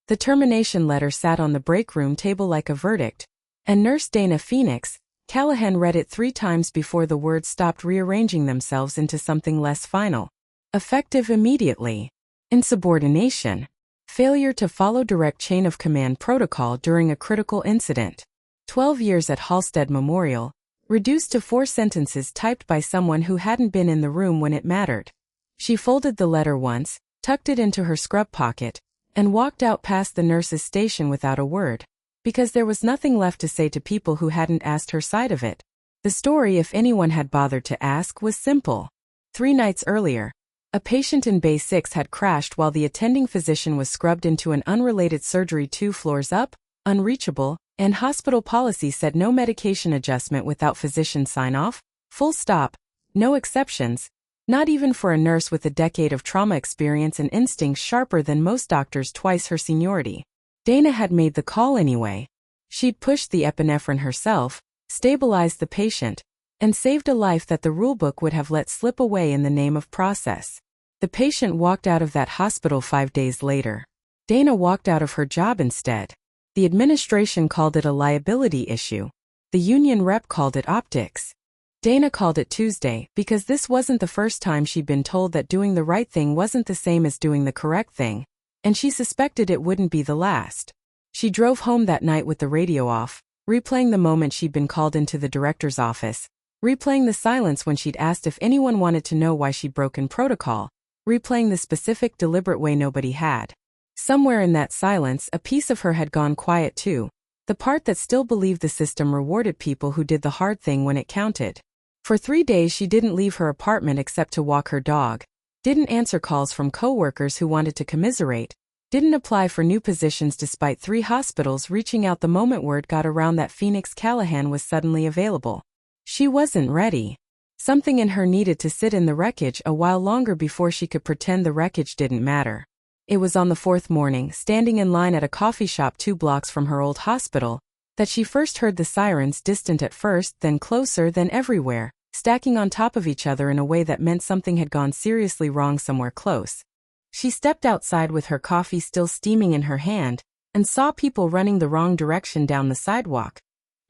The termination letter sat on the break room table like a verdict, and Nurse Dana Phoenix Callahan read it 3 times before the words stopped rearranging themselves into something less final. Effective immediately. Insubordination. Failure to follow direct chain of command protocol during a critical incident. 12 years at Halstead Memorial, reduced to 4 sentences typed by someone who hadn't been in the room when it mattered. She folded the letter once, tucked it into her scrub pocket, and walked out past the nurse's station without a word. Because there was nothing left to say to people who hadn't asked her side of it. The story, if anyone had bothered to ask, was simple. 3 nights earlier, a patient in Bay 6 had crashed while the attending physician was scrubbed into an unrelated surgery 2 floors up, unreachable, and hospital policy said no medication adjustment without physician sign-off, full stop, no exceptions, not even for a nurse with a decade of trauma experience and instincts sharper than most doctors twice her seniority. Dana had made the call anyway. She'd pushed the epinephrine herself, stabilized the patient, and saved a life that the rulebook would have let slip away in the name of process. The patient walked out of that hospital 5 days later. Dana walked out of her job instead. The administration called it a liability issue. The union rep called it optics. Dana called it Tuesday because this wasn't the first time she'd been told that doing the right thing wasn't the same as doing the correct thing, and she suspected it wouldn't be the last. She drove home that night with the radio off, replaying the moment she'd been called into the director's office, replaying the silence when she'd asked if anyone wanted to know why she'd broken protocol, replaying the specific deliberate way nobody had. Somewhere in that silence, a piece of her had gone quiet too, the part that still believed the system rewarded people who did the hard thing when it counted. For 3 days she didn't leave her apartment except to walk her dog, didn't answer calls from coworkers who wanted to commiserate, didn't apply for new positions despite 3 hospitals reaching out the moment word got around that Phoenix Callahan was suddenly available. She wasn't ready. Something in her needed to sit in the wreckage a while longer before she could pretend the wreckage didn't matter. It was on the 4th morning, standing in line at a coffee shop 2 blocks from her old hospital, that she first heard the sirens, distant at first, then closer, then everywhere, stacking on top of each other in a way that meant something had gone seriously wrong somewhere close. She stepped outside with her coffee still steaming in her hand, and saw people running the wrong direction down the sidewalk.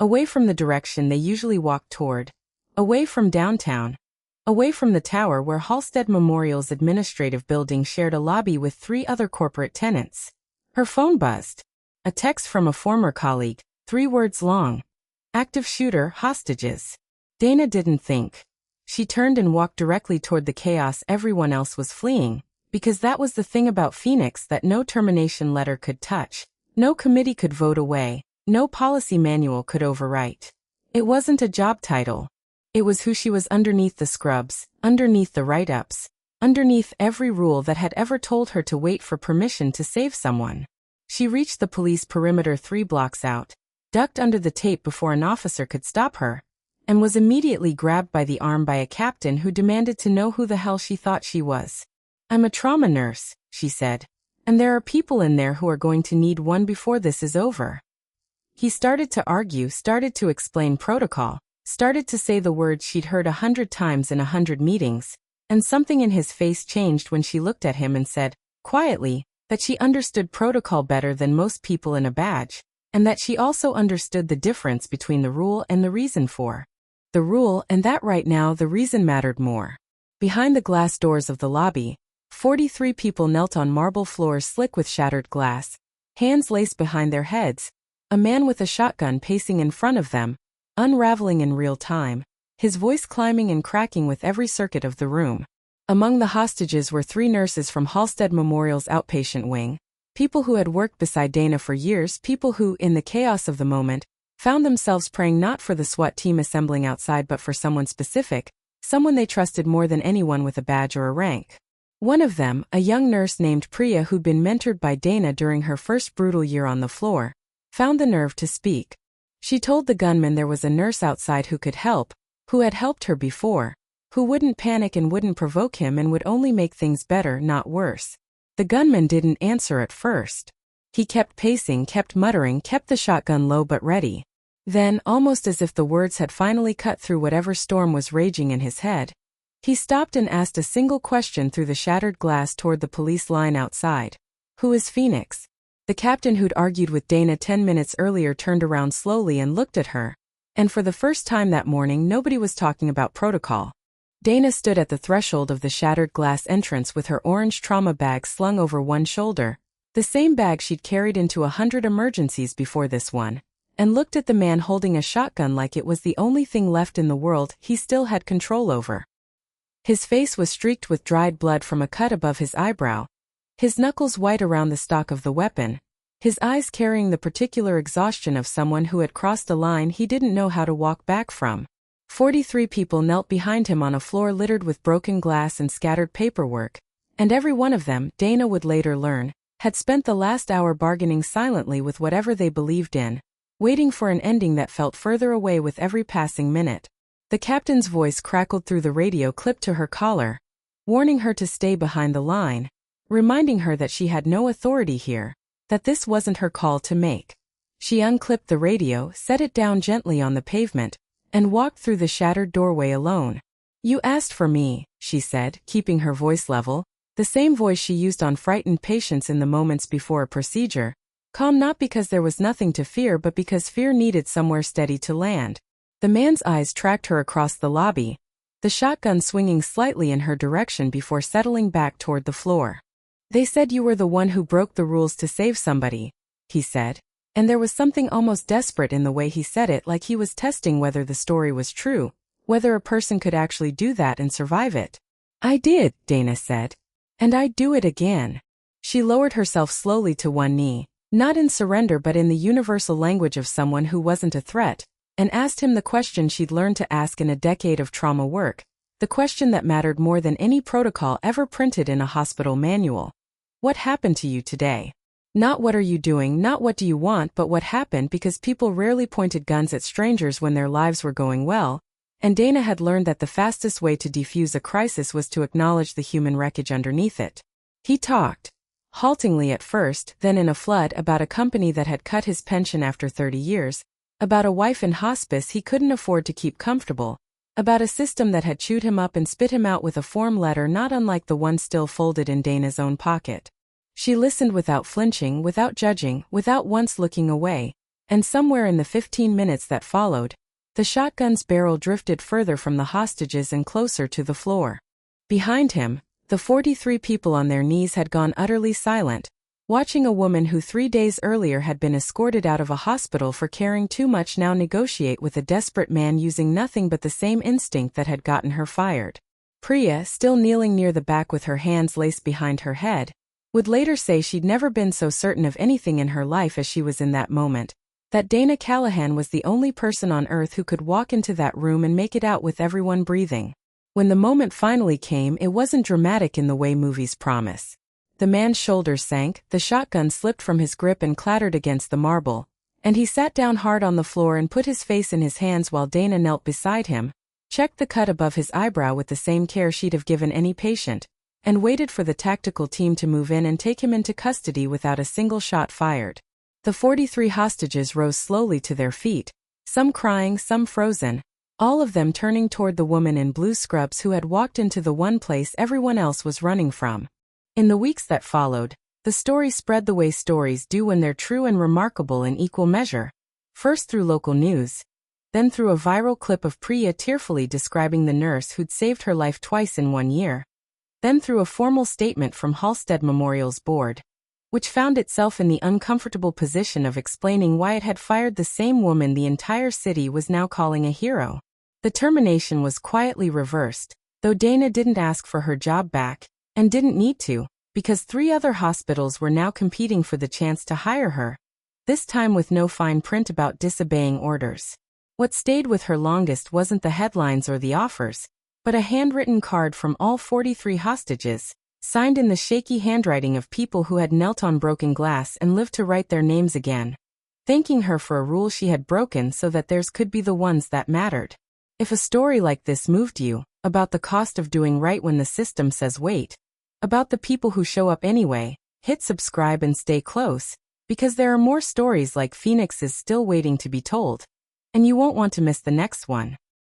Away from the direction they usually walked toward. Away from downtown. Away from the tower where Halstead Memorial's administrative building shared a lobby with 3 other corporate tenants. Her phone buzzed. A text from a former colleague, 3 words long. Active shooter, hostages. Dana didn't think. She turned and walked directly toward the chaos everyone else was fleeing, because that was the thing about Phoenix that no termination letter could touch, no committee could vote away, no policy manual could overwrite. It wasn't a job title. It was who she was underneath the scrubs, underneath the write-ups, underneath every rule that had ever told her to wait for permission to save someone. She reached the police perimeter 3 blocks out, ducked under the tape before an officer could stop her, and was immediately grabbed by the arm by a captain who demanded to know who the hell she thought she was. "I'm a trauma nurse," she said, "and there are people in there who are going to need one before this is over." He started to argue, started to explain protocol, started to say the words she'd heard 100 times in 100 meetings, and something in his face changed when she looked at him and said, quietly, that she understood protocol better than most people in a badge, and that she also understood the difference between the rule and the reason for the rule, and that right now the reason mattered more. Behind the glass doors of the lobby, 43 people knelt on marble floors slick with shattered glass, hands laced behind their heads, a man with a shotgun pacing in front of them, unraveling in real time, his voice climbing and cracking with every circuit of the room. Among the hostages were 3 nurses from Halstead Memorial's outpatient wing, people who had worked beside Dana for years, people who, in the chaos of the moment, found themselves praying not for the SWAT team assembling outside but for someone specific, someone they trusted more than anyone with a badge or a rank. One of them, a young nurse named Priya who'd been mentored by Dana during her first brutal year on the floor, found the nerve to speak. She told the gunman there was a nurse outside who could help, who had helped her before, who wouldn't panic and wouldn't provoke him and would only make things better, not worse. The gunman didn't answer at first. He kept pacing, kept muttering, kept the shotgun low but ready. Then, almost as if the words had finally cut through whatever storm was raging in his head, he stopped and asked a single question through the shattered glass toward the police line outside. "Who is Phoenix?" The captain who'd argued with Dana 10 minutes earlier turned around slowly and looked at her. And for the first time that morning, nobody was talking about protocol. Dana stood at the threshold of the shattered glass entrance with her orange trauma bag slung over one shoulder, the same bag she'd carried into 100 emergencies before this one, and looked at the man holding a shotgun like it was the only thing left in the world he still had control over. His face was streaked with dried blood from a cut above his eyebrow, his knuckles white around the stock of the weapon, his eyes carrying the particular exhaustion of someone who had crossed a line he didn't know how to walk back from. 43 people knelt behind him on a floor littered with broken glass and scattered paperwork, and every one of them, Dana would later learn, had spent the last hour bargaining silently with whatever they believed in, waiting for an ending that felt further away with every passing minute. The captain's voice crackled through the radio clipped to her collar, warning her to stay behind the line, reminding her that she had no authority here, that this wasn't her call to make. She unclipped the radio, set it down gently on the pavement, and walked through the shattered doorway alone. "You asked for me," she said, keeping her voice level, the same voice she used on frightened patients in the moments before a procedure, calm not because there was nothing to fear but because fear needed somewhere steady to land. The man's eyes tracked her across the lobby, the shotgun swinging slightly in her direction before settling back toward the floor. "They said you were the one who broke the rules to save somebody," he said, and there was something almost desperate in the way he said it, like he was testing whether the story was true, whether a person could actually do that and survive it. "I did," Dana said. "And I'd do it again." She lowered herself slowly to one knee, not in surrender but in the universal language of someone who wasn't a threat, and asked him the question she'd learned to ask in a decade of trauma work, the question that mattered more than any protocol ever printed in a hospital manual. "What happened to you today?" Not what are you doing, not what do you want, but what happened, because people rarely pointed guns at strangers when their lives were going well, and Dana had learned that the fastest way to defuse a crisis was to acknowledge the human wreckage underneath it. He talked, haltingly at first, then in a flood, about a company that had cut his pension after 30 years, about a wife in hospice he couldn't afford to keep comfortable, about a system that had chewed him up and spit him out with a form letter not unlike the one still folded in Dana's own pocket. She listened without flinching, without judging, without once looking away, and somewhere in the 15 minutes that followed, the shotgun's barrel drifted further from the hostages and closer to the floor. Behind him, the 43 people on their knees had gone utterly silent, watching a woman who 3 days earlier had been escorted out of a hospital for caring too much now negotiate with a desperate man using nothing but the same instinct that had gotten her fired. Priya, still kneeling near the back with her hands laced behind her head, would later say she'd never been so certain of anything in her life as she was in that moment, that Dana Callahan was the only person on earth who could walk into that room and make it out with everyone breathing. When the moment finally came, it wasn't dramatic in the way movies promise. The man's shoulders sank, the shotgun slipped from his grip and clattered against the marble, and he sat down hard on the floor and put his face in his hands while Dana knelt beside him, checked the cut above his eyebrow with the same care she'd have given any patient, and waited for the tactical team to move in and take him into custody without a single shot fired. The 43 hostages rose slowly to their feet, some crying, some frozen, all of them turning toward the woman in blue scrubs who had walked into the one place everyone else was running from. In the weeks that followed, the story spread the way stories do when they're true and remarkable in equal measure. First through local news, then through a viral clip of Priya tearfully describing the nurse who'd saved her life twice in 1 year, then through a formal statement from Halstead Memorial's board, which found itself in the uncomfortable position of explaining why it had fired the same woman the entire city was now calling a hero. The termination was quietly reversed, though Dana didn't ask for her job back, and didn't need to, because 3 other hospitals were now competing for the chance to hire her, this time with no fine print about disobeying orders. What stayed with her longest wasn't the headlines or the offers, but a handwritten card from all 43 hostages, signed in the shaky handwriting of people who had knelt on broken glass and lived to write their names again, thanking her for a rule she had broken so that theirs could be the ones that mattered. If a story like this moved you, about the cost of doing right when the system says wait, about the people who show up anyway, hit subscribe and stay close, because there are more stories like Phoenix's still waiting to be told, and you won't want to miss the next one.